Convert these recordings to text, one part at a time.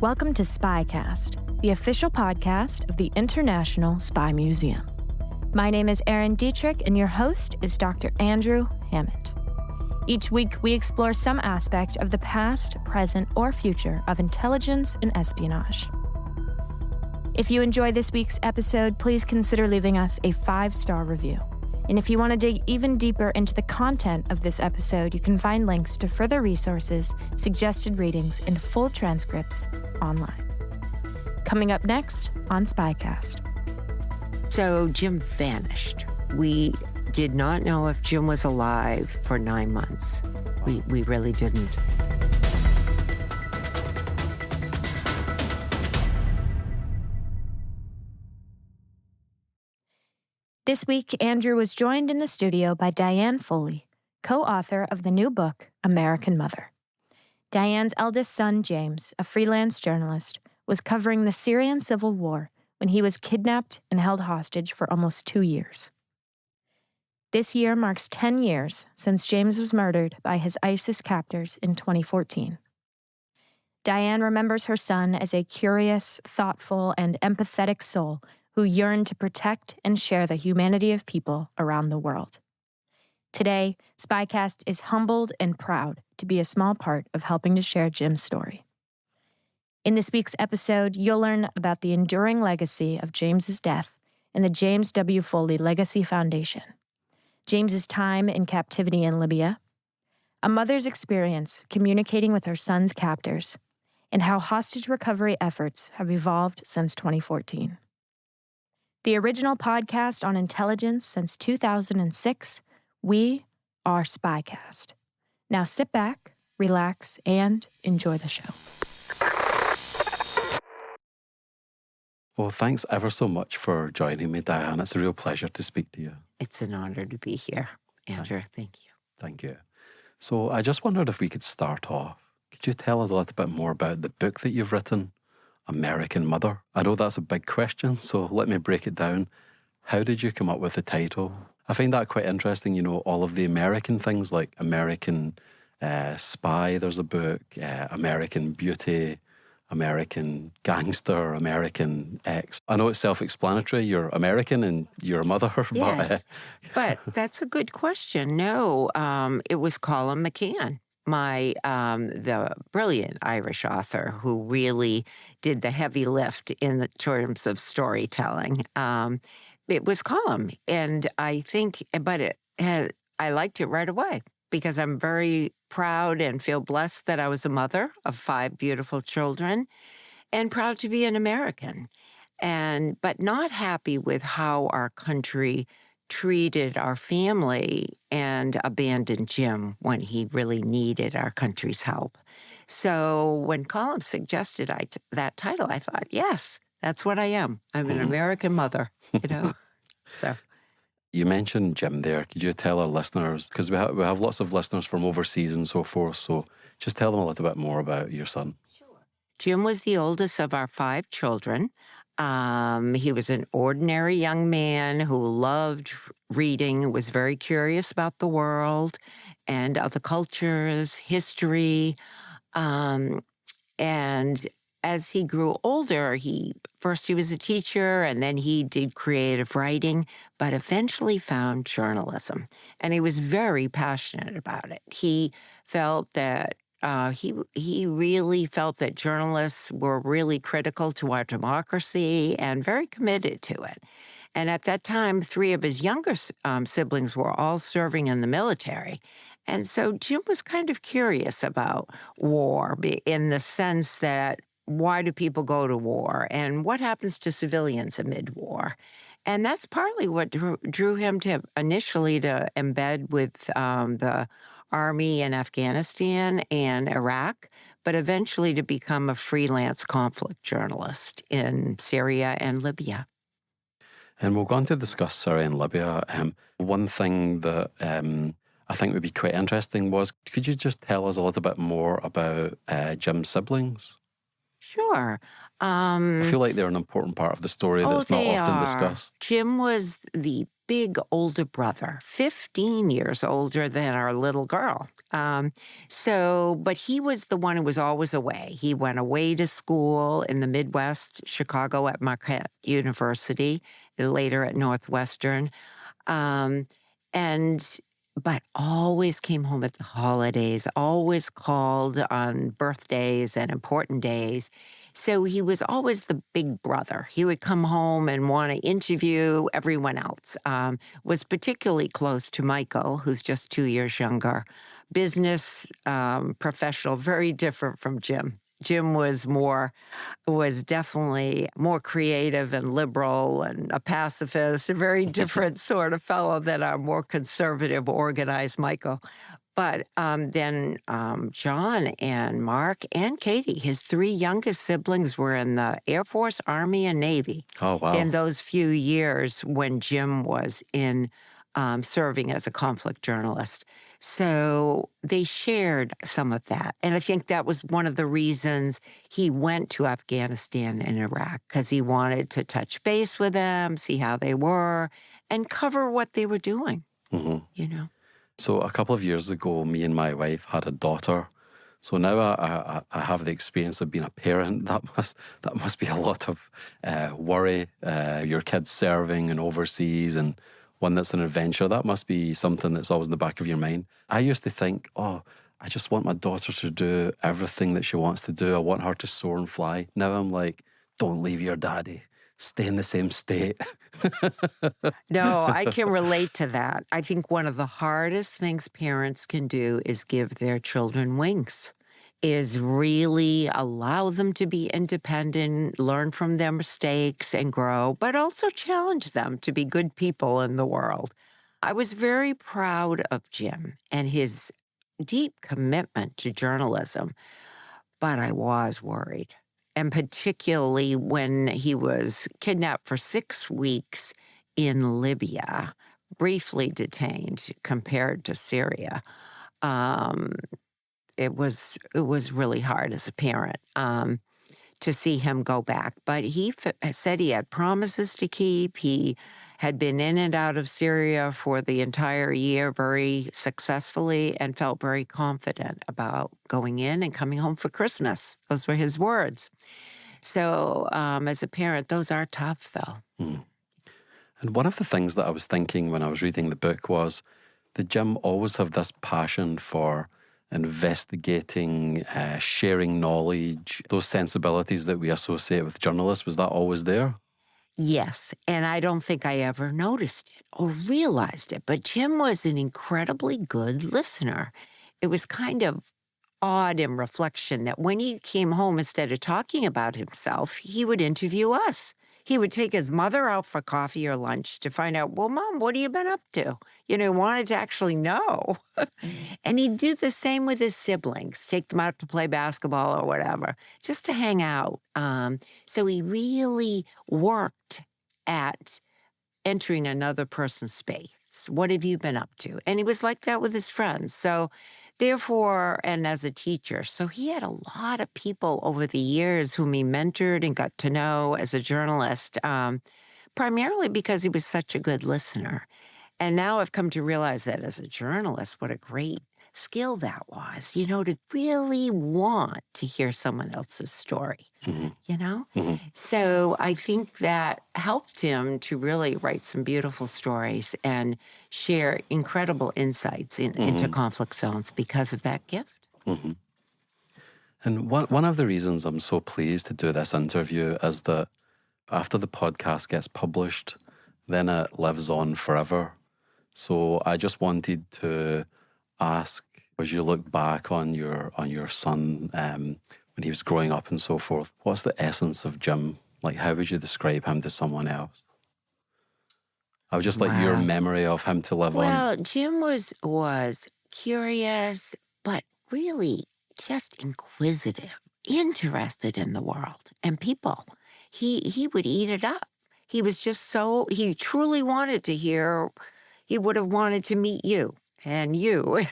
Welcome to SpyCast, the official podcast of the International Spy Museum. My name is Erin Dietrich, and your host is Dr. Andrew Hammond. Each week, we explore some aspect of the past, present, or future of intelligence and espionage. If you enjoy this week's episode, please consider leaving us a 5-star review. And if you want to dig even deeper into the content of this episode, you can find links to further resources, suggested readings, and full transcripts online. Coming up next on SpyCast. So Jim vanished. We did not know if Jim was alive for 9 months. We really didn't. This week, Andrew was joined in the studio by Diane Foley, co-author of the new book, American Mother. Diane's eldest son, James, a freelance journalist, was covering the Syrian Civil War when he was kidnapped and held hostage for almost 2 years. This year marks 10 years since James was murdered by his ISIS captors in 2014. Diane remembers her son as a curious, thoughtful, and empathetic soul who yearned to protect and share the humanity of people around the world. Today, SpyCast is humbled and proud to be a small part of helping to share Jim's story. In this week's episode, you'll learn about the enduring legacy of James's death and the James W. Foley Legacy Foundation, James's time in captivity in Libya, a mother's experience communicating with her son's captors, and how hostage recovery efforts have evolved since 2014. The original podcast on intelligence since 2006, we are SpyCast. Now sit back, relax, and enjoy the show. Well, thanks ever so much for joining me, Diane. It's a real pleasure to speak to you. It's an honor to be here, Andrew. Thank you. Thank you. So I just wondered if we could start off. Could you tell us a little bit more about the book that you've written, American Mother? I know that's a big question, so let me break it down. How did you come up with the title? I find that quite interesting, you know, all of the American things like American Spy, there's a book, American Beauty, American Gangster, American X. I know it's self-explanatory, you're American and you're a mother. Yes, but that's a good question. No, it was Colin McCann, the brilliant Irish author who really did the heavy lift in the terms of storytelling. It was Colin, and I think, I liked it right away because I'm very proud and feel blessed that I was a mother of 5 beautiful children, and proud to be an American, but not happy with how our country treated our family and abandoned Jim when he really needed our country's help. So when Colin suggested that title, I thought, yes, that's what I am. I'm an American mother, you know. So you mentioned Jim there. Could you tell our listeners, because we have lots of listeners from overseas and so forth, so just tell them a little bit more about your son. Sure. Jim was the oldest of our 5 children. He was an ordinary young man who loved reading, was very curious about the world and other cultures, history. And as he grew older, first he was a teacher, and then he did creative writing, but eventually found journalism. And he was very passionate about it. He felt that he really felt that journalists were really critical to our democracy and very committed to it. And at that time, 3 of his younger siblings were all serving in the military. And so Jim was kind of curious about war in the sense that, why do people go to war? And what happens to civilians amid war? And that's partly what drew him initially to embed with the Army in Afghanistan and Iraq, but eventually to become a freelance conflict journalist in Syria and Libya. And we're going to discuss Syria and Libya. One thing that I think would be quite interesting was, could you just tell us a little bit more about Jim's siblings? Sure. I feel like they're an important part of the story Oh, that's not they often are. discussed. Jim was the big older brother, 15 years older than our little girl. But he was the one who was always away. He went away to school in the Midwest, Chicago at Marquette University, later at Northwestern. Um, and but always came home at the holidays, always called on birthdays and important days. So he was always the big brother. He would come home and want to interview everyone else. Was particularly close to Michael, who's just 2 years younger. Business professional, very different from Jim. Jim was definitely more creative and liberal and a pacifist, a very different sort of fellow than our more conservative, organized Michael. But then John and Mark and Katie, his three youngest siblings, were in the Air Force, Army, and Navy Oh, wow. in those few years when Jim was in serving as a conflict journalist. So they shared some of that. And I think that was one of the reasons he went to Afghanistan and Iraq, because he wanted to touch base with them, see how they were, and cover what they were doing, hmm you know. So a couple of years ago, me and my wife had a daughter. So now I have the experience of being a parent. That must be a lot of worry. Your kid's serving and overseas, and one that's an adventure. That must be something that's always in the back of your mind. I used to think, oh, I just want my daughter to do everything that she wants to do. I want her to soar and fly. Now I'm like, don't leave your daddy. Stay in the same state. No, I can relate to that. I think one of the hardest things parents can do is give their children wings, is really allow them to be independent, learn from their mistakes and grow, but also challenge them to be good people in the world. I was very proud of Jim and his deep commitment to journalism, but I was worried. And particularly when he was kidnapped for 6 weeks in Libya, briefly detained compared to Syria. Um, it was really hard as a parent to see him go back. But he said he had promises to keep. He had been in and out of Syria for the entire year very successfully and felt very confident about going in and coming home for Christmas. Those were his words. So as a parent, those are tough, though. Mm. And one of the things that I was thinking when I was reading the book was, did Jim always have this passion for investigating, sharing knowledge, those sensibilities that we associate with journalists? Was that always there? Yes, and I don't think I ever noticed it or realized it, but Jim was an incredibly good listener. It was kind of odd in reflection that when he came home, instead of talking about himself, he would interview us. He would take his mother out for coffee or lunch to find out, well, Mom, what have you been up to? Wanted to actually know. And he'd do the same with his siblings, take them out to play basketball or whatever, just to hang out. So he really worked at entering another person's space. What have you been up to? And he was like that with his friends. So therefore, and as a teacher, so he had a lot of people over the years whom he mentored and got to know as a journalist, primarily because he was such a good listener. And now I've come to realize that as a journalist, what a great skill that was, to really want to hear someone else's story, Mm-hmm. So I think that helped him to really write some beautiful stories and share incredible insights into conflict zones because of that gift. Mm-hmm. And one of the reasons I'm so pleased to do this interview is that after the podcast gets published, then it lives on forever. So I just wanted to ask, as you look back on your son when he was growing up and so forth, what's the essence of Jim? Like, how would you describe him to someone else? I would just like your memory of him to live on. Well, Jim was curious, but really just inquisitive, interested in the world and people. He would eat it up. He was just he truly wanted to hear, he would have wanted to meet you and you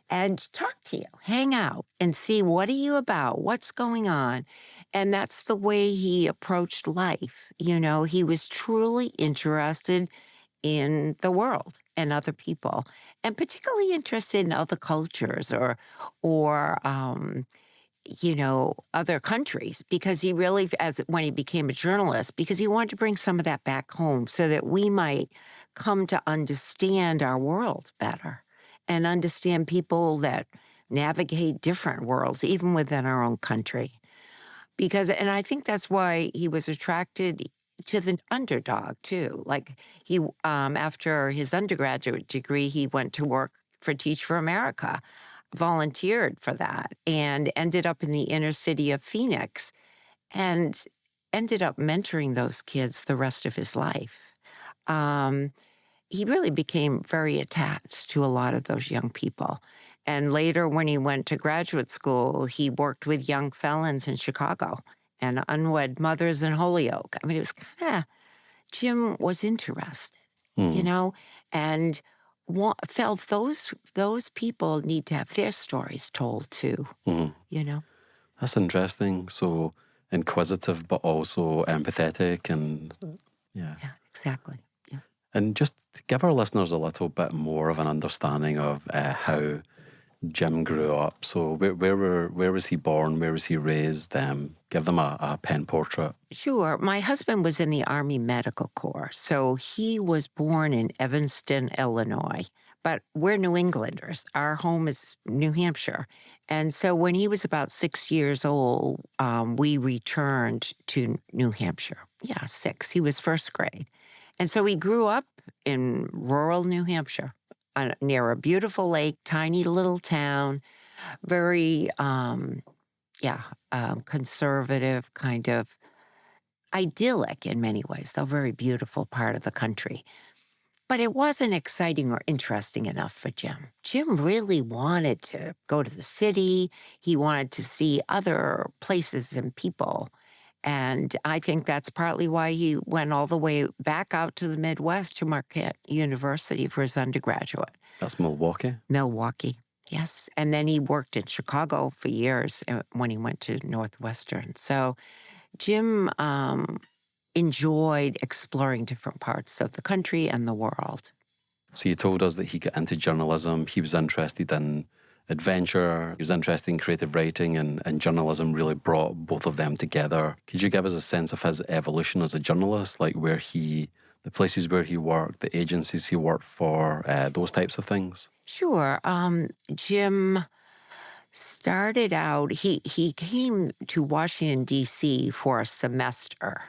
and talk to you, hang out, and see what are you about, what's going on. And that's the way he approached life. He was truly interested in the world and other people, and particularly interested in other cultures or other countries, because he really, when he became a journalist, because he wanted to bring some of that back home so that we might come to understand our world better and understand people that navigate different worlds, even within our own country. And I think that's why he was attracted to the underdog too. Like after his undergraduate degree, he went to work for Teach for America, volunteered for that, and ended up in the inner city of Phoenix and ended up mentoring those kids the rest of his life. He really became very attached to a lot of those young people. And later, when he went to graduate school, he worked with young felons in Chicago and unwed mothers in Holyoke. I mean, it was Jim was interested, and felt those people need to have their stories told too, That's interesting. So inquisitive, but also empathetic, and Yeah, exactly. Yeah. And just to give our listeners a little bit more of an understanding of how Jim grew up. So where was he born? Where was he raised? Give them a pen portrait. Sure. My husband was in the Army Medical Corps, so he was born in Evanston, Illinois. But we're New Englanders. Our home is New Hampshire. And so when he was about 6 years old, we returned to New Hampshire. Yeah, 6. He was first grade. And so he grew up in rural New Hampshire, near a beautiful lake, tiny little town, very, conservative, kind of idyllic in many ways, though very beautiful part of the country. But it wasn't exciting or interesting enough for Jim. Jim really wanted to go to the city. He wanted to see other places and people. And I think that's partly why he went all the way back out to the Midwest to Marquette University for his undergraduate. That's Milwaukee? Milwaukee, yes. And then he worked in Chicago for years when he went to Northwestern. So Jim enjoyed exploring different parts of the country and the world. So you told us that he got into journalism. He was interested in adventure. He was interested in creative writing, and journalism really brought both of them together. Could you give us a sense of his evolution as a journalist, like the places where he worked, the agencies he worked for, those types of things? Sure. Jim started out, he came to Washington, D.C. for a semester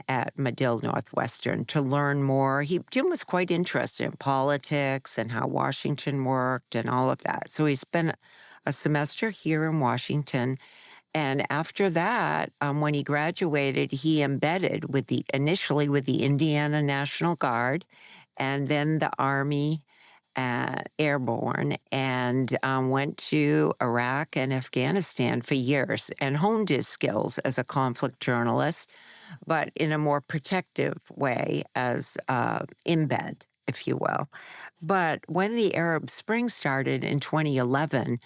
at Medill Northwestern to learn more. Jim was quite interested in politics and how Washington worked and all of that. So he spent a semester here in Washington. And after that, when he graduated, he embedded initially with the Indiana National Guard and then the Army Airborne, and went to Iraq and Afghanistan for years and honed his skills as a conflict journalist, but in a more protective way as embed, if you will. But when the Arab Spring started in 2011,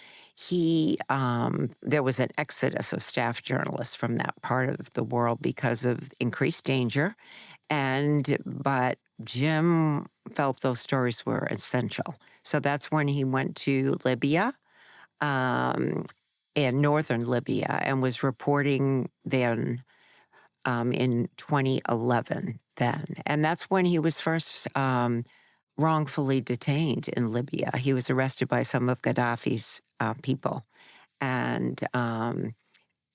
there was an exodus of staff journalists from that part of the world because of increased danger. But Jim felt those stories were essential. So that's when he went to Libya, in northern Libya, and was reporting then in 2011 then. And that's when he was first wrongfully detained in Libya. He was arrested by some of Gaddafi's people. And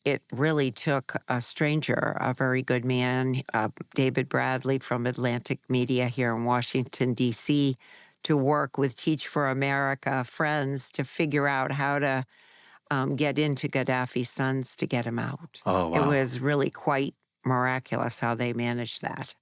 it really took a stranger, a very good man, David Bradley from Atlantic Media here in Washington, D.C., to work with Teach for America friends to figure out how to get into Gaddafi's sons to get him out. Oh, wow. It was really quite miraculous how they managed that.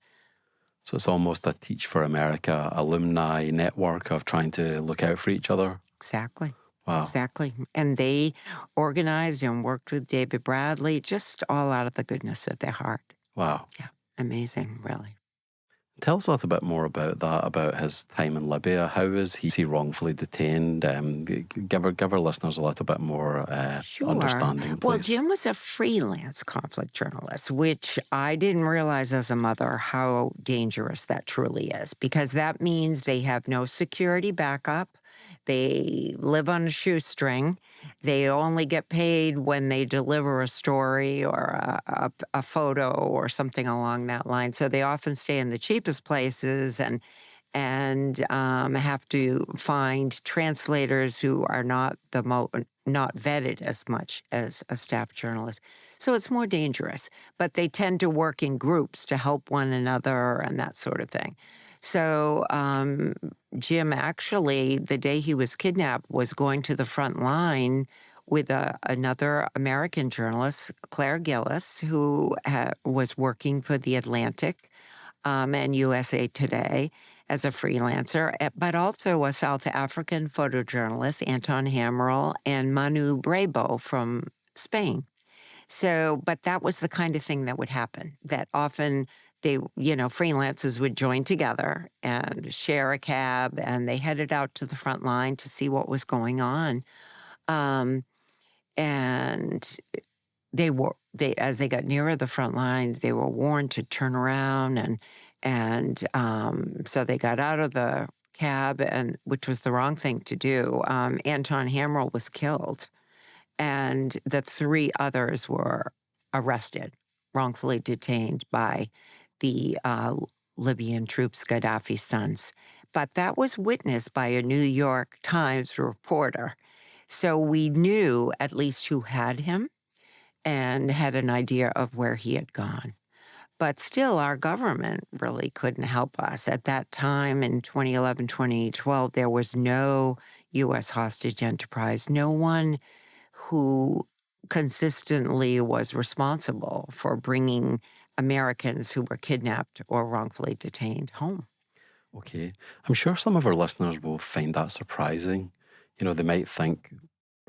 So it's almost a Teach for America alumni network of trying to look out for each other. Exactly. Wow. Exactly. And they organized and worked with David Bradley, just all out of the goodness of their heart. Wow. Yeah. Amazing, really. Tell us a little bit more about that, about his time in Libya. How is he wrongfully detained? Give our listeners a little bit more Sure. understanding, Well, please. Jim was a freelance conflict journalist, which I didn't realize as a mother how dangerous that truly is, because that means they have no security backup. They live on a shoestring. They only get paid when they deliver a story or a photo or something along that line. So they often stay in the cheapest places and have to find translators who are not not vetted as much as a staff journalist. So it's more dangerous, but they tend to work in groups to help one another and that sort of thing. So Jim actually, the day he was kidnapped, was going to the front line with another American journalist, Claire Gillis, who was working for The Atlantic and USA Today as a freelancer, but also a South African photojournalist, Anton Hammerl, and Manu Brebo from Spain. So, but that was the kind of thing that would happen, that often they, freelancers would join together and share a cab, and they headed out to the front line to see what was going on. And as they got nearer the front line, they were warned to turn around, and so they got out of the cab, and which was the wrong thing to do. Anton Hammerl was killed, and the three others were arrested, wrongfully detained by the Libyan troops, Gaddafi's sons. But that was witnessed by a New York Times reporter. So we knew at least who had him and had an idea of where he had gone. But still, our government really couldn't help us. At that time in 2011, 2012, there was no U.S. hostage enterprise, no one who consistently was responsible for bringing Americans who were kidnapped or wrongfully detained home. Okay. I'm sure some of our listeners will find that surprising. They might think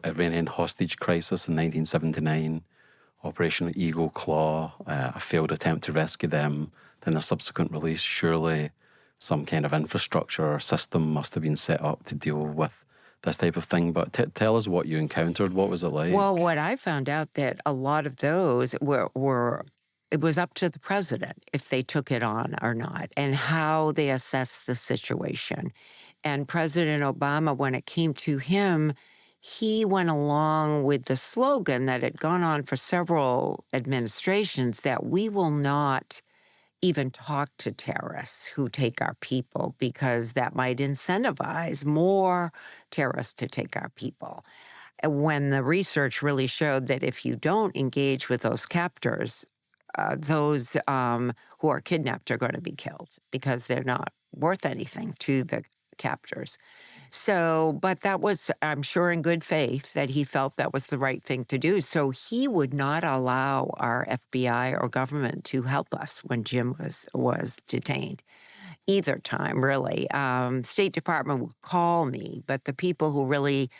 Iranian hostage crisis in 1979, Operation Eagle Claw, a failed attempt to rescue them, then their subsequent release. Surely some kind of infrastructure or system must have been set up to deal with this type of thing. But tell us what you encountered. What was it like? Well, what I found out that a lot of those were it was up to the president if they took it on or not, and how they assessed the situation. And President Obama, when it came to him, he went along with the slogan that had gone on for several administrations, that we will not even talk to terrorists who take our people, because that might incentivize more terrorists to take our people. When the research really showed that if you don't engage with those captors, those who are kidnapped are going to be killed because they're not worth anything to the captors. So, but that was, I'm sure, in good faith that he felt that was the right thing to do. So he would not allow our FBI or government to help us when Jim was detained. Either time, really. State Department would call me, but the people who really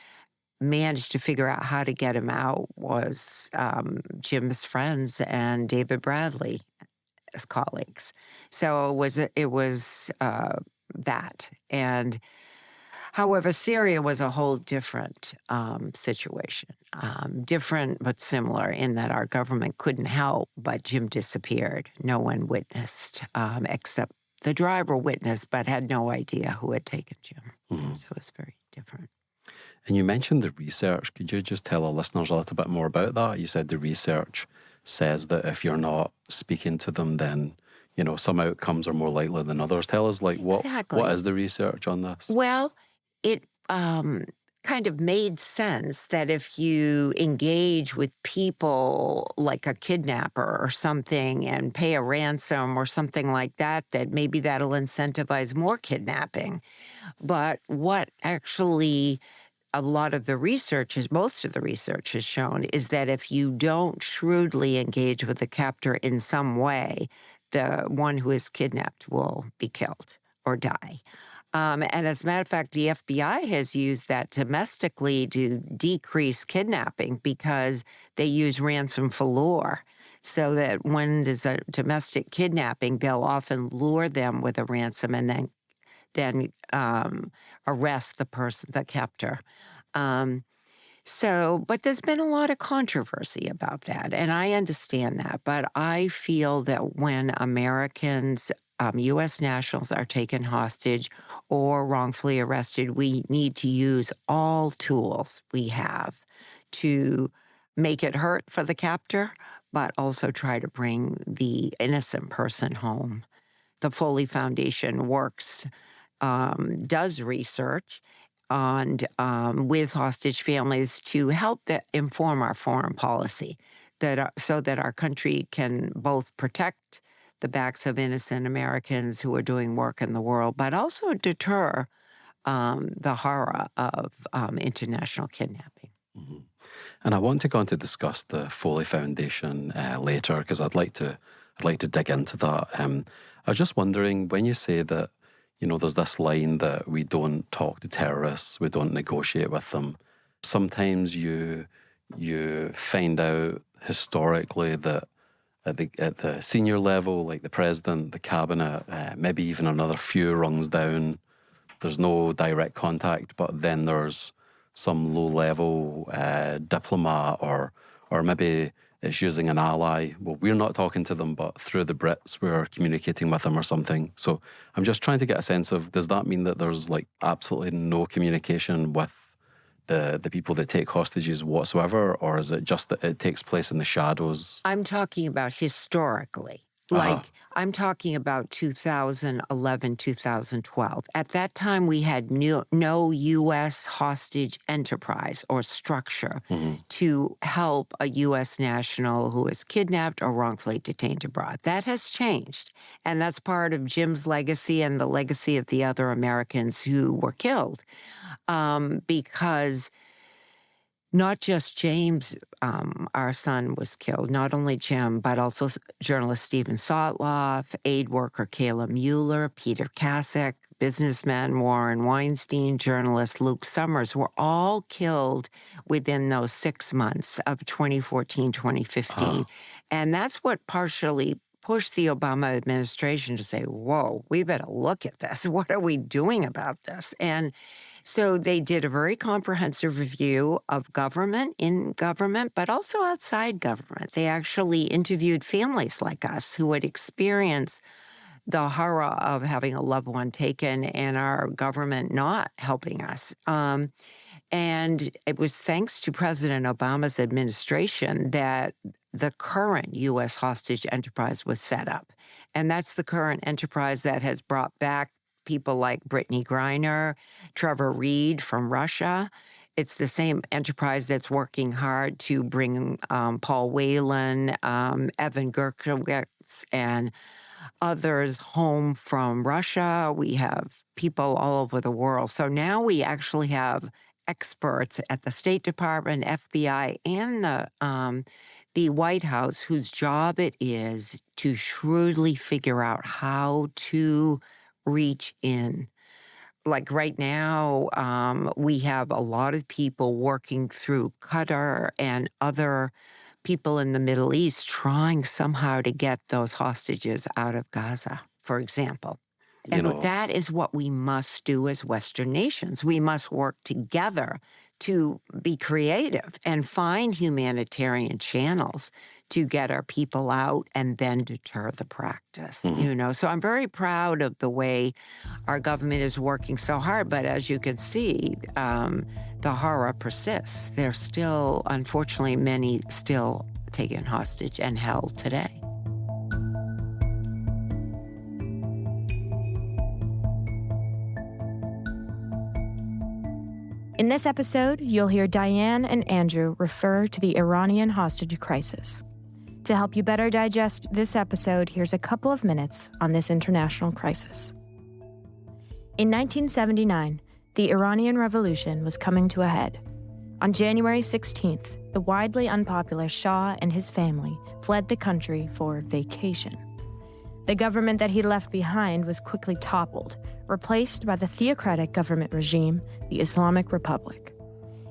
managed to figure out how to get him out was Jim's friends and David Bradley as colleagues. So it was that. And however, Syria was a whole different situation, different but similar in that our government couldn't help, but Jim disappeared. No one witnessed, except the driver witnessed, but had no idea who had taken Jim. Mm-hmm. So it was very different. And you mentioned the research. Could you just tell our listeners a little bit more about that? You said the research says that if you're not speaking to them, then some outcomes are more likely than others. Tell us, Exactly. What is the research on this? Well, it kind of made sense that if you engage with people like a kidnapper or something and pay a ransom or something like that, that maybe that'll incentivize more kidnapping. But what actually most of the research has shown is that if you don't shrewdly engage with the captor in some way, the one who is kidnapped will be killed or die. And as a matter of fact, the FBI has used that domestically to decrease kidnapping because they use ransom for lure. so that when there's a domestic kidnapping, they'll often lure them with a ransom and then arrest the person, the captor. But there's been a lot of controversy about that, and I understand that. But I feel that when Americans, U.S. nationals, are taken hostage or wrongfully arrested, we need to use all tools we have to make it hurt for the captor, but also try to bring the innocent person home. The Foley Foundation does research with hostage families to help inform our foreign policy, so that our country can both protect the backs of innocent Americans who are doing work in the world, but also deter the horror of international kidnapping. Mm-hmm. And I want to go on to discuss the Foley Foundation later, because I'd like to dig into that. I was just wondering, when you say that, there's this line that we don't talk to terrorists, we don't negotiate with them. Sometimes you find out historically that at the senior level, like the president, the cabinet, maybe even another few rungs down, there's no direct contact, but then there's some low-level diplomat, or maybe it's using an ally. Well, we're not talking to them, but through the Brits, we're communicating with them or something. So I'm just trying to get a sense of, does that mean that there's absolutely no communication with the people that take hostages whatsoever, or is it just that it takes place in the shadows? I'm talking about historically. I'm talking about 2011, 2012. At that time, we had no U.S. hostage enterprise or structure to help a U.S. national who was kidnapped or wrongfully detained abroad. That has changed, and that's part of Jim's legacy and the legacy of the other Americans who were killed, because not just James, our son, was killed, not only Jim, but also journalist Stephen Sotloff, aid worker Kayla Mueller, Peter Kasich, businessman Warren Weinstein, journalist Luke Summers were all killed within those 6 months of 2014, 2015. And that's what partially pushed the Obama administration to say, whoa, we better look at this. What are we doing about this? And so they did a very comprehensive review of government, in government, but also outside government. They actually interviewed families like us who had experienced the horror of having a loved one taken and our government not helping us. And it was thanks to President Obama's administration that the current U.S. hostage enterprise was set up. And that's the current enterprise that has brought back people like Brittany Griner, Trevor Reed from Russia. It's the same enterprise that's working hard to bring Paul Whelan, Evan Gershkovich, and others home from Russia. We have people all over the world. So now we actually have experts at the State Department, FBI, and the White House whose job it is to shrewdly figure out how to reach in. Like right now, we have a lot of people working through Qatar and other people in the Middle East trying somehow to get those hostages out of Gaza, for example. And that is what we must do as Western nations. We must work together to be creative and find humanitarian channels to get our people out and then deter the practice, So I'm very proud of the way our government is working so hard. But as you can see, the horror persists. There's still, unfortunately, many still taken hostage and held today. In this episode, you'll hear Diane and Andrew refer to the Iranian hostage crisis. To help you better digest this episode, here's a couple of minutes on this international crisis. In 1979, the Iranian Revolution was coming to a head. On January 16th, the widely unpopular Shah and his family fled the country for vacation. The government that he left behind was quickly toppled, replaced by the theocratic government regime, the Islamic Republic.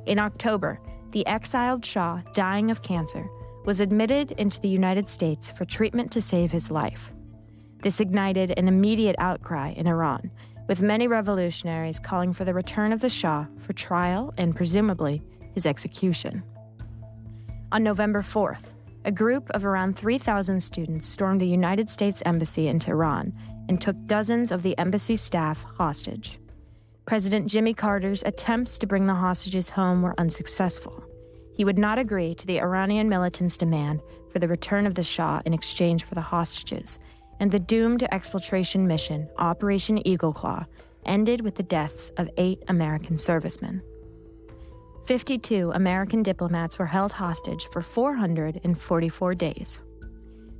In October, the exiled Shah, dying of cancer, was admitted into the United States for treatment to save his life. This ignited an immediate outcry in Iran, with many revolutionaries calling for the return of the Shah for trial and, presumably, his execution. On November 4th, a group of around 3,000 students stormed the United States Embassy in Tehran and took dozens of the embassy's staff hostage. President Jimmy Carter's attempts to bring the hostages home were unsuccessful. He would not agree to the Iranian militants' demand for the return of the Shah in exchange for the hostages, and the doomed exfiltration mission, Operation Eagle Claw, ended with the deaths of 8 American servicemen. 52 American diplomats were held hostage for 444 days.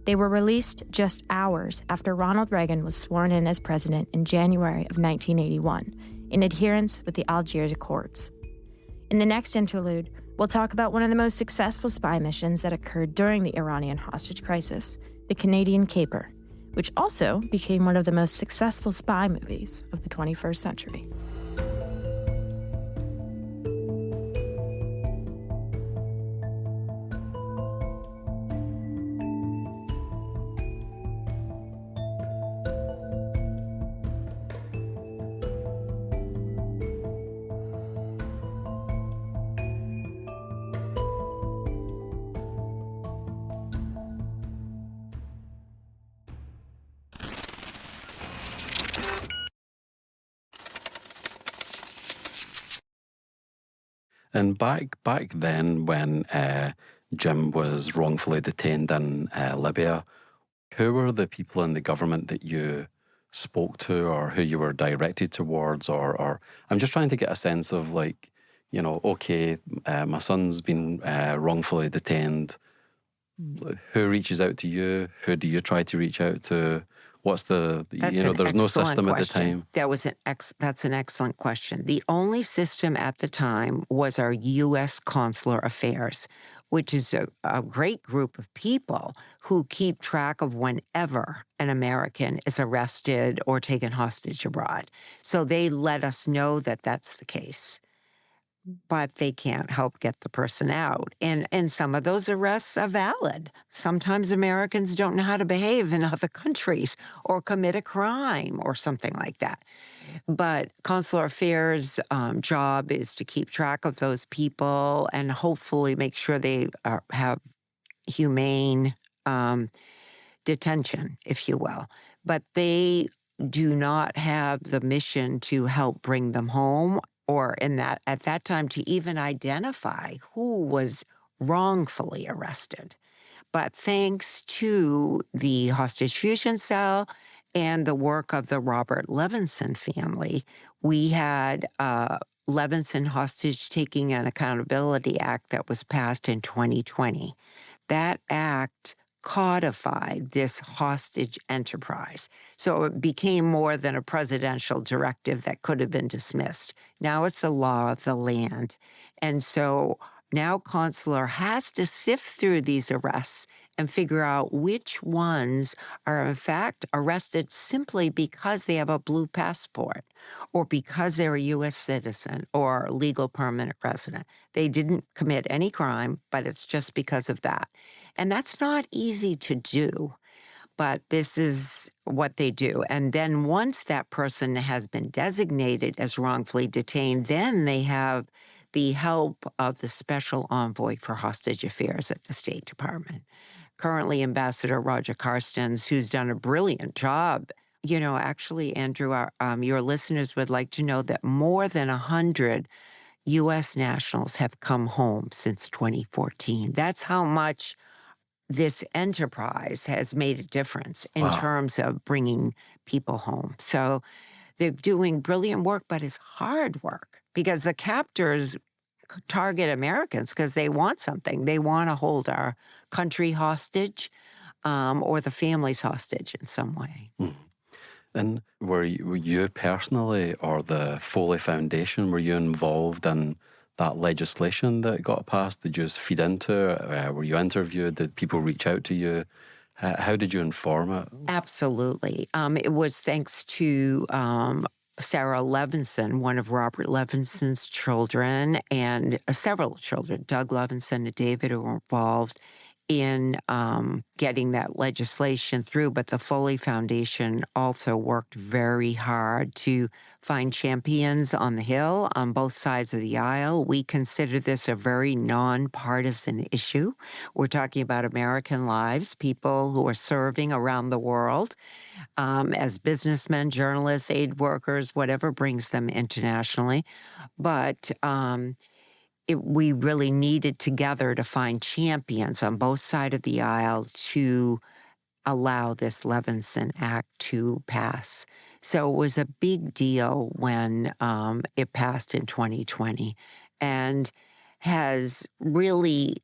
They were released just hours after Ronald Reagan was sworn in as president in January of 1981, in adherence with the Algiers Accords. In the next interlude, we'll talk about one of the most successful spy missions that occurred during the Iranian hostage crisis, the Canadian Caper, which also became one of the most successful spy movies of the 21st century. And back then, when Jim was wrongfully detained in Libya, who were the people in the government that you spoke to, or who you were directed towards? Or I'm just trying to get a sense of, like, you know, okay, my son's been wrongfully detained. Who reaches out to you? Who do you try to reach out to? What's there's no system at the time. That's an excellent question. The only system at the time was our U.S. Consular Affairs, which is a great group of people who keep track of whenever an American is arrested or taken hostage abroad. So they let us know that that's the case. But they can't help get the person out. And some of those arrests are valid. Sometimes Americans don't know how to behave in other countries or commit a crime or something like that. But Consular Affairs' job is to keep track of those people and hopefully make sure they have humane detention, if you will. But they do not have the mission to help bring them home, or at that time to even identify who was wrongfully arrested. But thanks to the hostage fusion cell and the work of the Robert Levinson family, we had Levinson Hostage Taking and Accountability Act that was passed in 2020. That act codified this hostage enterprise. So it became more than a presidential directive that could have been dismissed. Now it's the law of the land. And so now Consular has to sift through these arrests and figure out which ones are in fact arrested simply because they have a blue passport or because they're a U.S. citizen or legal permanent resident. They didn't commit any crime, but it's just because of that. And that's not easy to do, but this is what they do. And then once that person has been designated as wrongfully detained, then they have the help of the Special Envoy for Hostage Affairs at the State Department. Currently, Ambassador Roger Carstens, who's done a brilliant job. You know, actually, Andrew, your listeners would like to know that more than 100 U.S. nationals have come home since 2014. That's how much this enterprise has made a difference in terms of bringing people home. So they're doing brilliant work, but it's hard work because the captors target Americans because they want something. They want to hold our country hostage or the families hostage in some way. And were you personally or the Foley Foundation, were you involved in that legislation that got passed? Did you just feed into it? Were you interviewed? Did people reach out to you? How did you inform it? Absolutely. It was thanks to Sarah Levinson, one of Robert Levinson's children, and several children, Doug Levinson and David, who were involved. in getting that legislation through, but the Foley Foundation also worked very hard to find champions on the Hill on both sides of the aisle. We consider this a very nonpartisan issue. We're talking about American lives, people who are serving around the world as businessmen, journalists, aid workers, whatever brings them internationally. But we really needed together to find champions on both sides of the aisle to allow this Levinson Act to pass. So it was a big deal when it passed in 2020 and has really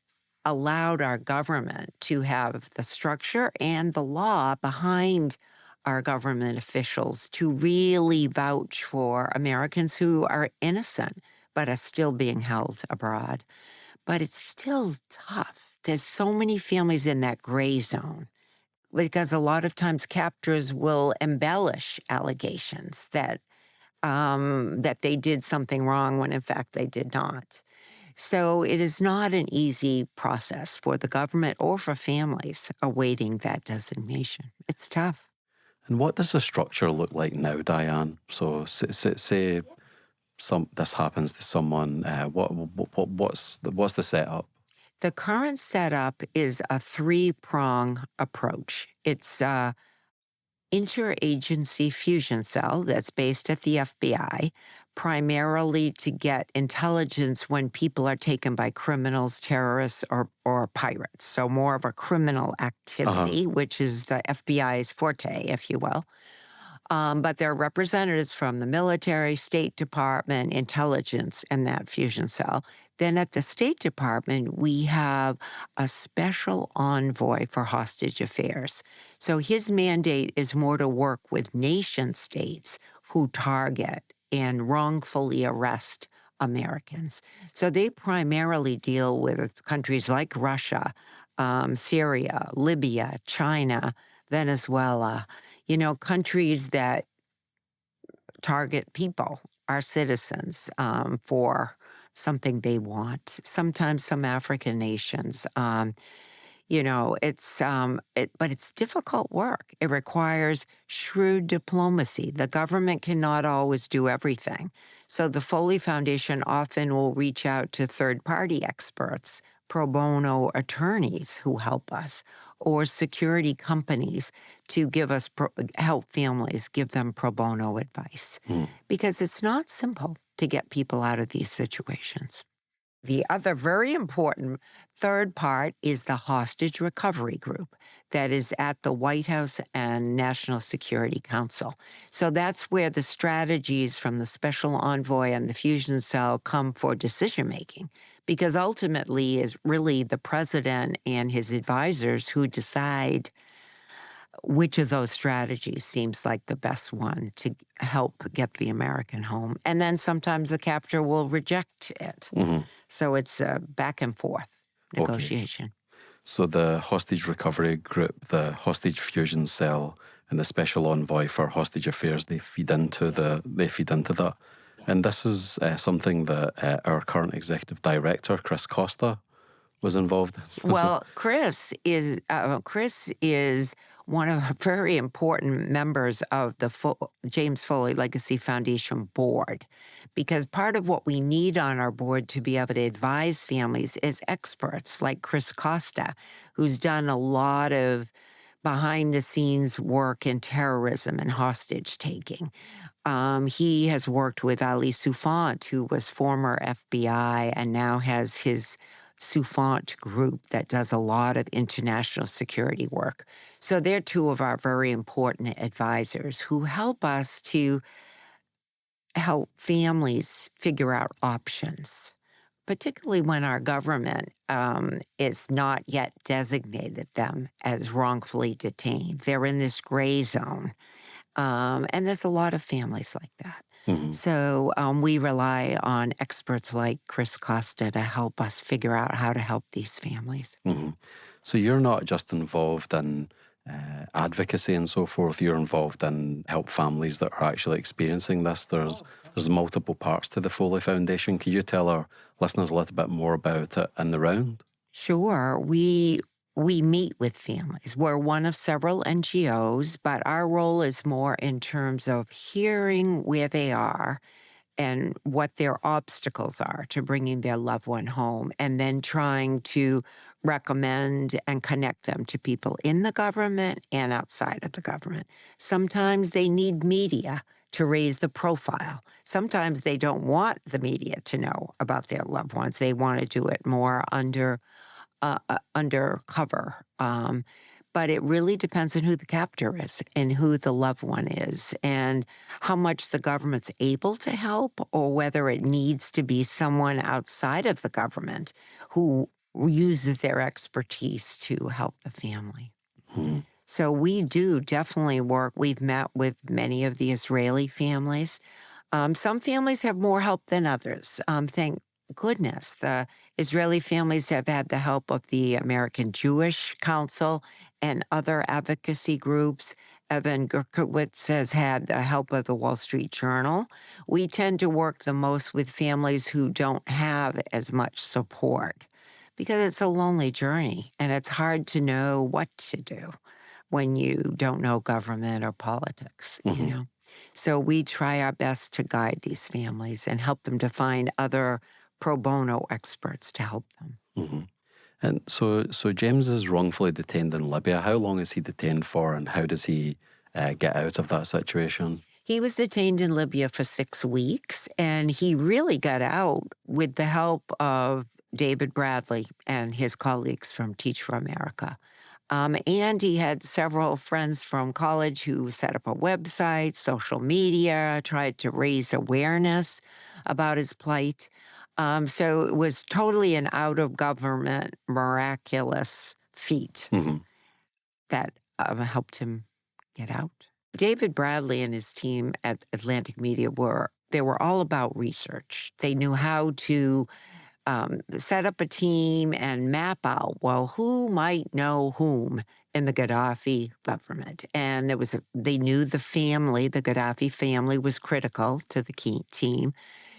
allowed our government to have the structure and the law behind our government officials to really vouch for Americans who are innocent but are still being held abroad. But it's still tough. There's so many families in that gray zone because a lot of times captors will embellish allegations that they did something wrong when in fact they did not. So it is not an easy process for the government or for families awaiting that designation. It's tough. And what does the structure look like now, Diane? So say this happens to someone. What's the setup? The current setup is a three-prong approach. It's a interagency fusion cell that's based at the FBI, primarily to get intelligence when people are taken by criminals, terrorists, or pirates. So more of a criminal activity, which is the FBI's forte, if you will. But there are representatives from the military, State Department, intelligence, and that fusion cell. Then at the State Department, we have a special envoy for hostage affairs. So his mandate is more to work with nation states who target and wrongfully arrest Americans. So they primarily deal with countries like Russia, Syria, Libya, China, Venezuela, countries that target people, our citizens, for something they want. Sometimes some African nations, but it's difficult work. It requires shrewd diplomacy. The government cannot always do everything. So the Foley Foundation often will reach out to third-party experts, pro bono attorneys who help us, or security companies to give us help families, give them pro bono advice. Because it's not simple to get people out of these situations. The other very important third part is the hostage recovery group that is at the White House and National Security Council. So that's where the strategies from the special envoy and the fusion cell come for decision making, because ultimately is really the president and his advisors who decide which of those strategies seems like the best one to help get the American home. And then sometimes the captor will reject it. So it's a back and forth negotiation. Okay. So the hostage recovery group, the hostage fusion cell, and the special envoy for hostage affairs, they feed into that. And this is something that our current executive director, Chris Costa, was involved in. Well, Chris is one of the very important members of the James Foley Legacy Foundation board, because part of what we need on our board to be able to advise families is experts like Chris Costa, who's done a lot of behind-the-scenes work in terrorism and hostage-taking. He has worked with Ali Soufant, who was former FBI and now has his Soufant group that does a lot of international security work. So they're two of our very important advisors who help us to help families figure out options, particularly when our government is not yet designated them as wrongfully detained. They're in this gray zone. And there's a lot of families like that. So we rely on experts like Chris Costa to help us figure out how to help these families. So you're not just involved in advocacy and so forth, you're involved in help families that are actually experiencing this. There's multiple parts to the Foley Foundation. Could you tell our listeners a little bit more about it in the round? Sure. We we meet with families. We're one of several NGOs, but our role is more in terms of hearing where they are and what their obstacles are to bringing their loved one home, and then trying to recommend and connect them to people in the government and outside of the government. Sometimes they need media to raise the profile. Sometimes they don't want the media to know about their loved ones. They want to do it more undercover. But it really depends on who the captor is and who the loved one is and how much the government's able to help, or whether it needs to be someone outside of the government who uses their expertise to help the family. Hmm. So we do definitely work. We've met with many of the Israeli families. Some families have more help than others. Thank goodness. The Israeli families have had the help of the American Jewish Council and other advocacy groups. Evan Gerkowitz has had the help of the Wall Street Journal. We tend to work the most with families who don't have as much support because it's a lonely journey and it's hard to know what to do when you don't know government or politics, Mhm. you know. So we try our best to guide these families and help them to find other pro bono experts to help them. Mhm. And so James is wrongfully detained in Libya. How long is he detained for, and how does he get out of that situation? He was detained in Libya for 6 weeks, and he really got out with the help of David Bradley and his colleagues from Teach for America. And he had several friends from college who set up a website, social media, tried to raise awareness about his plight. So it was totally an out-of-government, miraculous feat Hmm. that helped him get out. David Bradley and his team at Atlantic Media were all about research. They knew how to set up a team and map out, well, who might know whom in the Gaddafi government. And they knew the Gaddafi family was critical to the key team.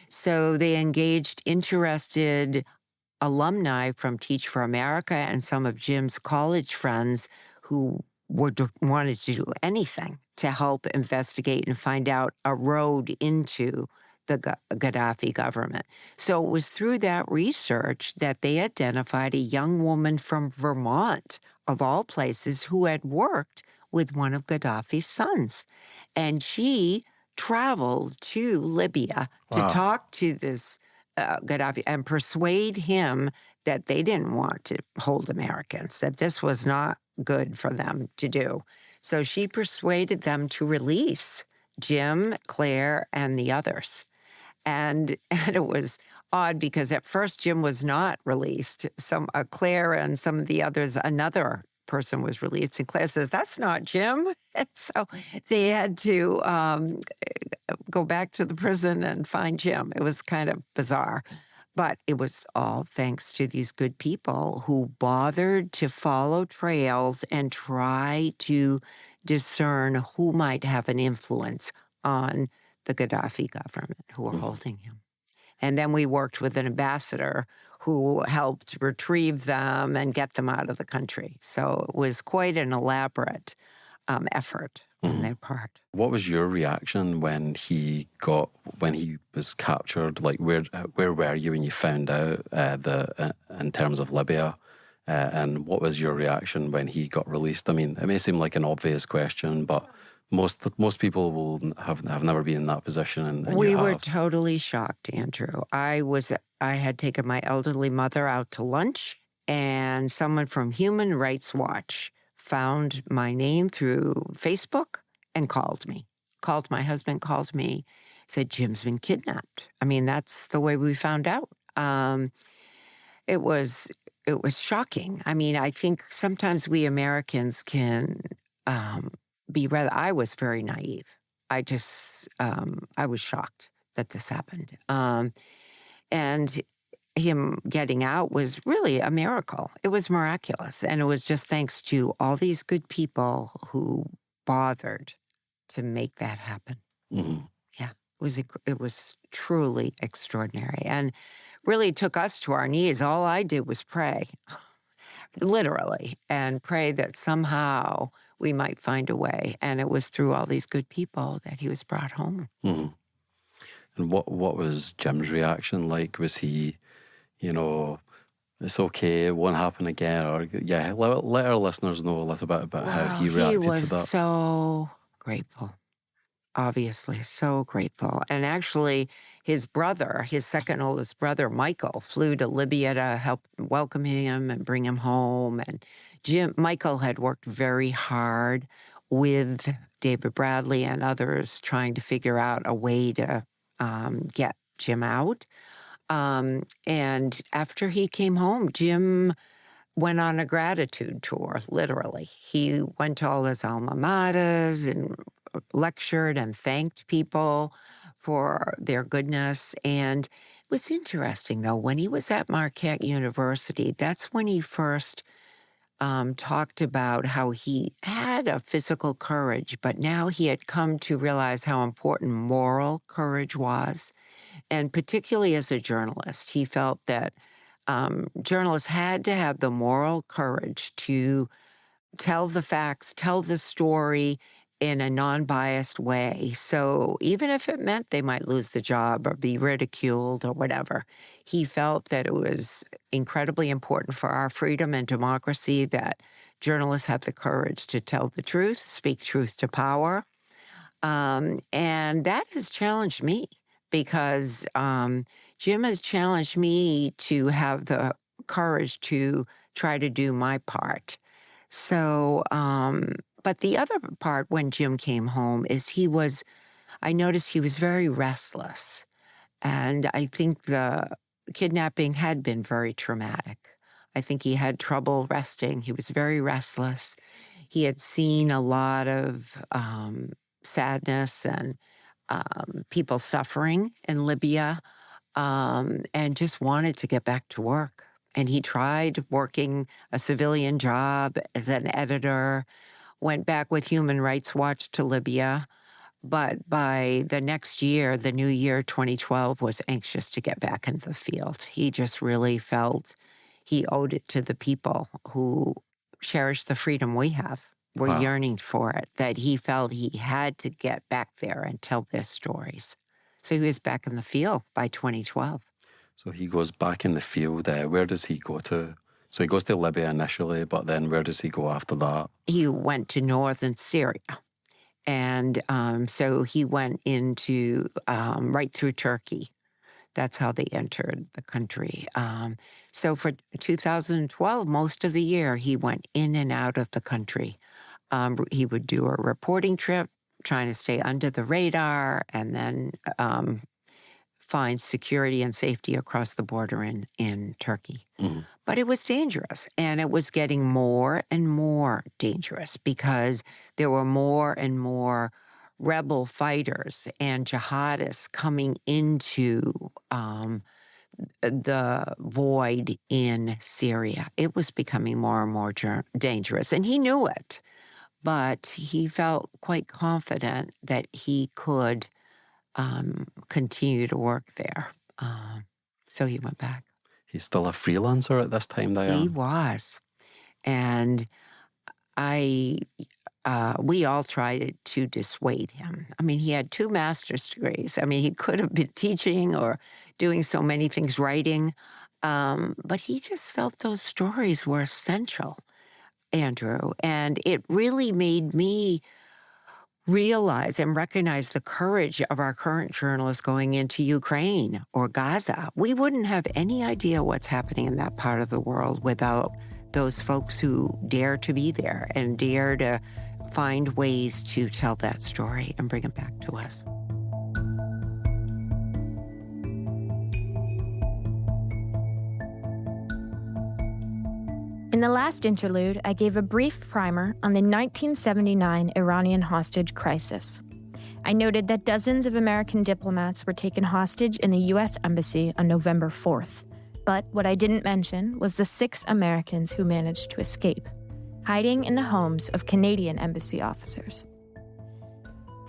So they engaged interested alumni from Teach for America and some of Jim's college friends who wanted to do anything to help investigate and find out a road into the Gaddafi government. So it was through that research that they identified a young woman from Vermont, of all places, who had worked with one of Gaddafi's sons. And she traveled to Libya to Wow. talk to this Gaddafi and persuade him that they didn't want to hold Americans, that this was not good for them to do. So she persuaded them to release Jim, Claire, and the others. And it was odd because at first Jim was not released. Claire and some of the others, another person was released. And Claire says, "That's not Jim." And so they had to go back to the prison and find Jim. It was kind of bizarre. But it was all thanks to these good people who bothered to follow trails and try to discern who might have an influence on the Gaddafi government who were holding him. And then we worked with an ambassador who helped retrieve them and get them out of the country. So it was quite an elaborate effort on their part. What was your reaction when he was captured? Like, where were you when you found out in terms of Libya? And what was your reaction when he got released? I mean, it may seem like an obvious question, but most people will have never been in that position. And We you were have. totally shocked, Andrew. I had taken my elderly mother out to lunch, and someone from Human Rights Watch found my name through Facebook and called me. My husband called me, said, "Jim's been kidnapped." I mean, that's the way we found out. It was shocking. I mean, I think sometimes we Americans can I was very naive. I was shocked that this happened. And him getting out was really a miracle. It was miraculous. And it was just thanks to all these good people who bothered to make that happen. Mhm. Yeah, it was truly extraordinary and really took us to our knees. All I did was pray. literally, and pray that somehow we might find a way. And it was through all these good people that he was brought home. Mm-hmm. And what was Jim's reaction like? Was he, it's okay, it won't happen again? Or, let our listeners know a little bit about how he reacted to that. He was so grateful. Obviously, so grateful. And actually, his brother, his second oldest brother, Michael, flew to Libya to help welcome him and bring him home. And Michael had worked very hard with David Bradley and others trying to figure out a way to get Jim out. And after he came home, Jim went on a gratitude tour, literally. He went to all his alma maters and lectured and thanked people for their goodness. And it was interesting, though, when he was at Marquette University, that's when he first talked about how he had a physical courage, but now he had come to realize how important moral courage was. And particularly as a journalist, he felt that journalists had to have the moral courage to tell the facts, tell the story in a non-biased way. So even if it meant they might lose the job or be ridiculed or whatever, he felt that it was incredibly important for our freedom and democracy that journalists have the courage to tell the truth, speak truth to power. And that has challenged me because Jim has challenged me to have the courage to try to do my part. So, but the other part when Jim came home is I noticed he was very restless. And I think the kidnapping had been very traumatic. I think he had trouble resting. He was very restless. He had seen a lot of sadness and people suffering in Libya and just wanted to get back to work. And he tried working a civilian job as an editor, went back with Human Rights Watch to Libya. But by the next year, the new year, 2012, was anxious to get back into the field. He just really felt he owed it to the people who cherish the freedom we have. We're yearning for it, that he felt he had to get back there and tell their stories. So he was back in the field by 2012. So he goes back in the field. Where does he go to? So he goes to Libya initially, but then where does he go after that? He went to northern Syria. And so he went into right through Turkey. That's how they entered the country. So for 2012, most of the year, he went in and out of the country. He would do a reporting trip, trying to stay under the radar, and then find security and safety across the border in Turkey. Mm-hmm. But it was dangerous, and it was getting more and more dangerous because there were more and more rebel fighters and jihadists coming into the void in Syria. It was becoming more and more dangerous, and he knew it, but he felt quite confident that he could continue to work there. So he went back. He's still a freelancer at this time, Diane? He was. And we all tried to dissuade him. I mean, he had 2 master's degrees. I mean, he could have been teaching or doing so many things, writing. But he just felt those stories were essential, Andrew. And it really made me realize and recognize the courage of our current journalists going into Ukraine or Gaza. We wouldn't have any idea what's happening in that part of the world without those folks who dare to be there and dare to find ways to tell that story and bring it back to us. In the last interlude, I gave a brief primer on the 1979 Iranian hostage crisis. I noted that dozens of American diplomats were taken hostage in the U.S. Embassy on November 4th. But what I didn't mention was the 6 Americans who managed to escape, hiding in the homes of Canadian embassy officers.